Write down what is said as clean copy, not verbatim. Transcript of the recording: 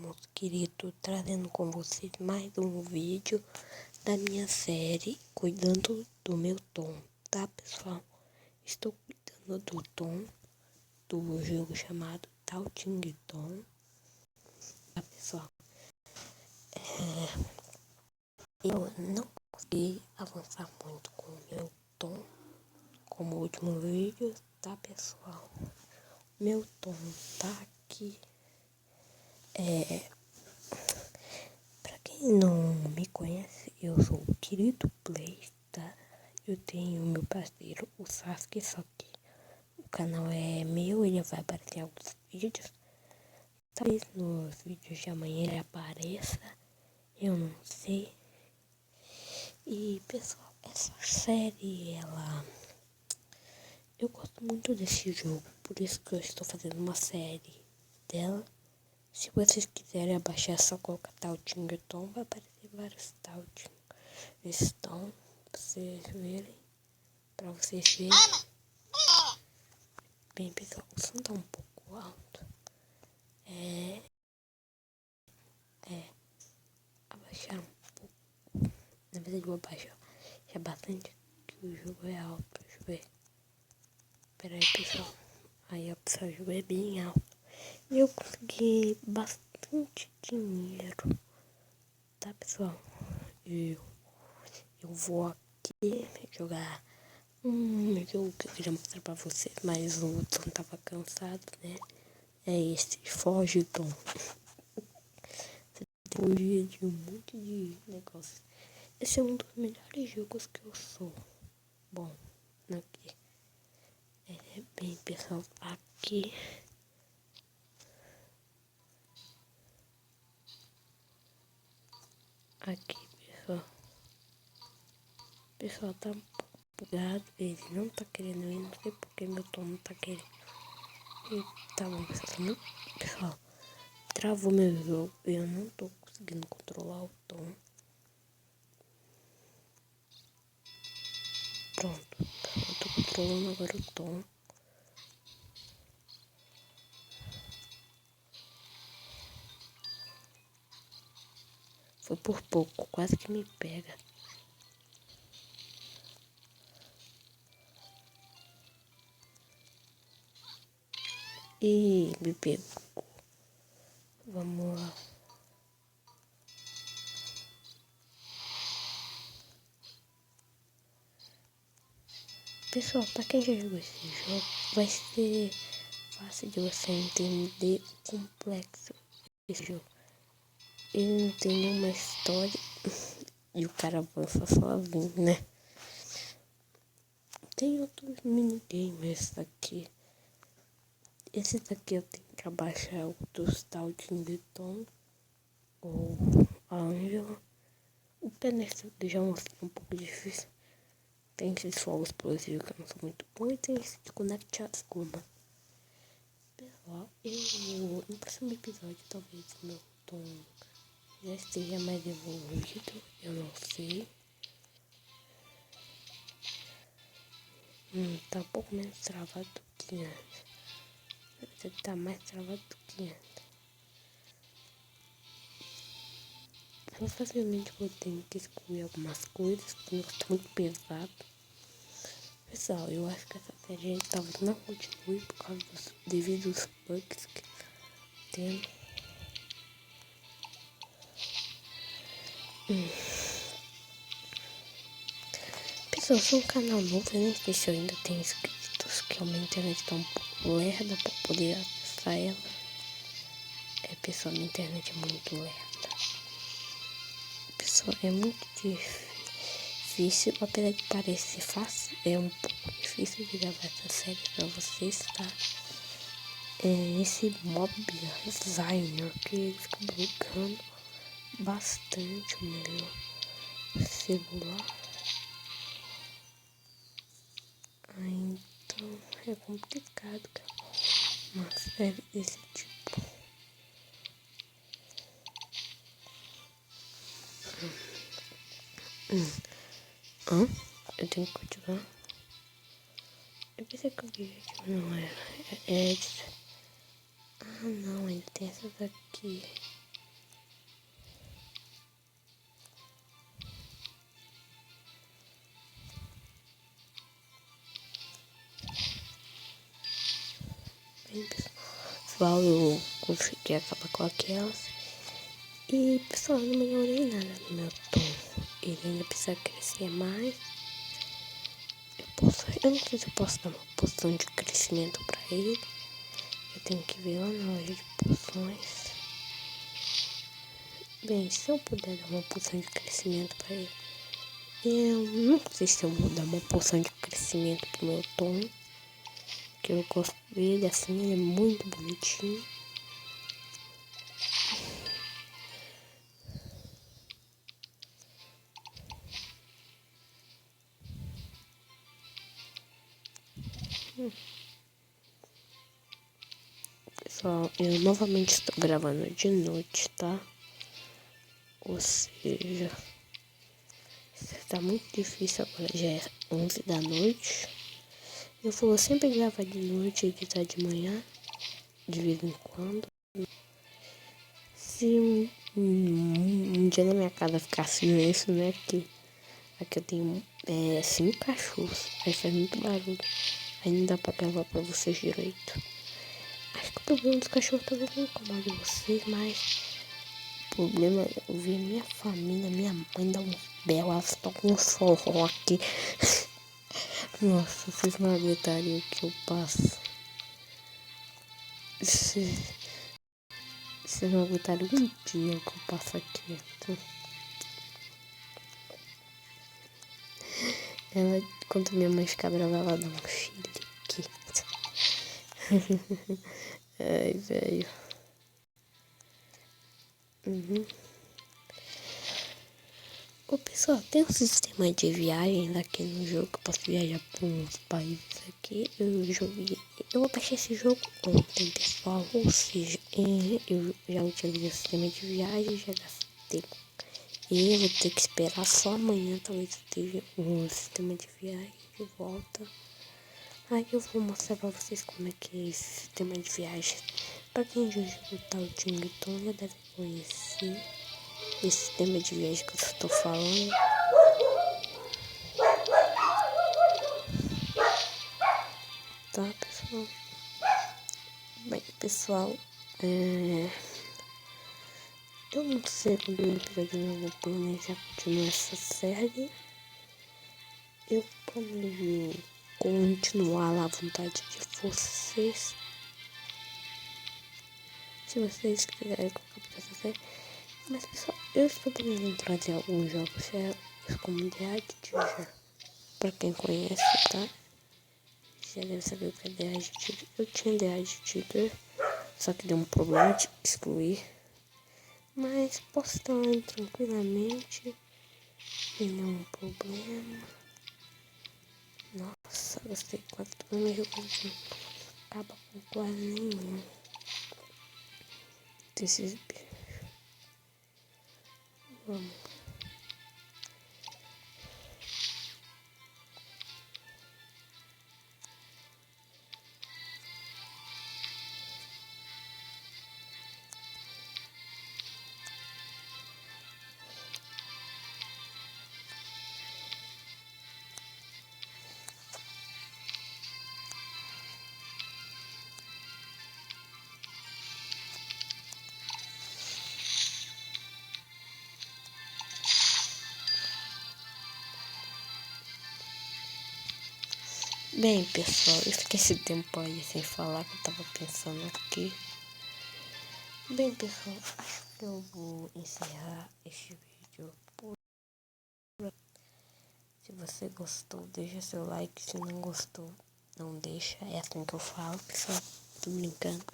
meus queridos, trazendo com vocês mais um vídeo da minha série Cuidando do Meu Tom, tá, pessoal? Estou cuidando do tom do jogo chamado Talking Tom, tá, pessoal? Eu não consegui avançar muito com o meu tom, como o último vídeo, tá, pessoal? Meu tom tá aqui. Pra quem não me conhece, eu sou o Querido Play, tá? Eu tenho meu parceiro, o Sasuke, só que o canal é meu, ele vai aparecer em alguns vídeos. Talvez nos vídeos de amanhã ele apareça, eu não sei. E pessoal, essa série, eu gosto muito desse jogo, por isso que eu estou fazendo uma série dela. Se vocês quiserem abaixar, é só colocar Talking Tom, vai aparecer vários Talking. Esses Tom, pra vocês verem. Bem, pessoal, o som tá um pouco alto. Abaixar um pouco. Na verdade, eu vou abaixar já bastante, que o jogo é alto. Deixa eu ver. Pera aí, pessoal. Aí, ó, pessoal, o jogo é bem alto. E eu consegui bastante dinheiro. Tá, pessoal? Eu vou aqui jogar um jogo que eu queria mostrar pra vocês, mas o Tom tava cansado, né? É esse, Foge Tom. Você fugir de um monte de negócios. Esse é um dos melhores jogos que eu sou bom aqui. Bem, pessoal, aqui pessoal tá um pouco bugado, ele não tá querendo ir, não sei porque meu tom não tá querendo. E tá bom, pessoal, travou meu jogo, eu não tô conseguindo controlar o tom. Pronto, eu tô controlando agora o tom. Foi por pouco, quase que me pega. E me pegou. Vamos lá. Pessoal, pra quem já jogou esse jogo, vai ser fácil de você entender o complexo desse jogo. Ele não tem nenhuma história e o cara avança sozinho, né? Tem outros minigames aqui. Esse daqui eu tenho que abaixar o dos Talking de Tom ou a Angela. O Penesta já é um pouco difícil. Tem esses fogos explosivos que eu não sou muito bom e tem esse de Connect as Guma. Pessoal, no próximo episódio talvez meu tom já esteja mais evoluído, eu não sei. Tá um pouco menos travado do que antes. Você tá mais travado do que antes. Provavelmente vou ter que excluir algumas coisas, porque o negócio tá muito pesado. Pessoal, eu acho que essa série talvez não continue por causa devido aos bugs que tem. Pessoal, eu sou um canal novo, eu nem sei se eu ainda tenho inscritos, que a minha internet tá um pouco lerda pra poder acessar ela. Pessoal, minha internet é muito lerda. Pessoal, é muito difícil, apesar de parecer fácil, é um pouco difícil de gravar essa série pra vocês, tá? Esse mob designer que ele fica bugando bastante o meu celular. Então é complicado, cara. Uma série desse tipo. Eu tenho que continuar. Eu pensei que o objetivo não era. Ah, não, ainda tem essa daqui. pessoal, eu consegui acabar com aquelas. E, pessoal, eu não melhorei nada no meu tom. Ele ainda precisa crescer mais. Eu não sei se eu posso dar uma poção de crescimento pra ele. Eu tenho que ver lá na loja de poções. Bem, se eu puder dar uma poção de crescimento pra ele. Eu não sei se eu vou dar uma poção de crescimento pro meu tom. Que eu gosto dele assim, ele é muito bonitinho. Pessoal, eu novamente estou gravando de noite, tá? Ou seja, tá muito difícil agora, já é 11 da noite. Eu vou sempre gravar de noite e editar de manhã, de vez em quando. Se um dia na minha casa ficar silêncio, né? Que aqui eu tenho 5 cachorros, aí faz muito barulho. Aí não dá pra gravar pra vocês direito. Acho que o problema dos cachorros talvez não incomode vocês, mas o problema é eu ver minha família, minha mãe dar uns belos, elas estão com um forró aqui. Nossa, vocês não aguentariam o que eu passo. Vocês não aguentariam um dia o que eu passo aqui. Então, ela, quando minha mãe fica brava, ela dá um chilique. Ai, velho. Ô, pessoal, tem um sistema de viagem aqui no jogo que eu posso viajar para uns países aqui. Eu joguei. Eu baixei esse jogo ontem, pessoal. Ou seja, eu já utilizei o sistema de viagem, já gastei. E eu vou ter que esperar só amanhã, talvez eu tenha um sistema de viagem de volta. Aí eu vou mostrar pra vocês como é que é esse sistema de viagem. Pra quem já jogou tal Tinguiton, já deve conhecer esse sistema de viagem que eu estou falando. Tá, pessoal? Bem, pessoal, eu não sei quando no episódio eu vou planejar continuar essa série. Eu planejo continuar lá à vontade de vocês. Se vocês quiserem colocar pra essa série. Mas, pessoal, eu estou planejando trazer alguns jogos como The Attitude. Pra quem conhece, tá? Já deve saber o que é The Attitude. Eu tinha The Attitude, só que deu um problema de excluir. Mas posso estar lá tranquilamente, sem nenhum problema. Nossa, gostei quase do meu jogo. Acaba com quase nenhum desses bichos. Vamos. Bem, pessoal, eu fiquei esse tempo aí sem falar que eu tava pensando aqui. Bem, pessoal, acho que eu vou encerrar este vídeo por. Se você gostou, deixa seu like. Se não gostou, não deixa. É assim que eu falo, pessoal. Tô brincando.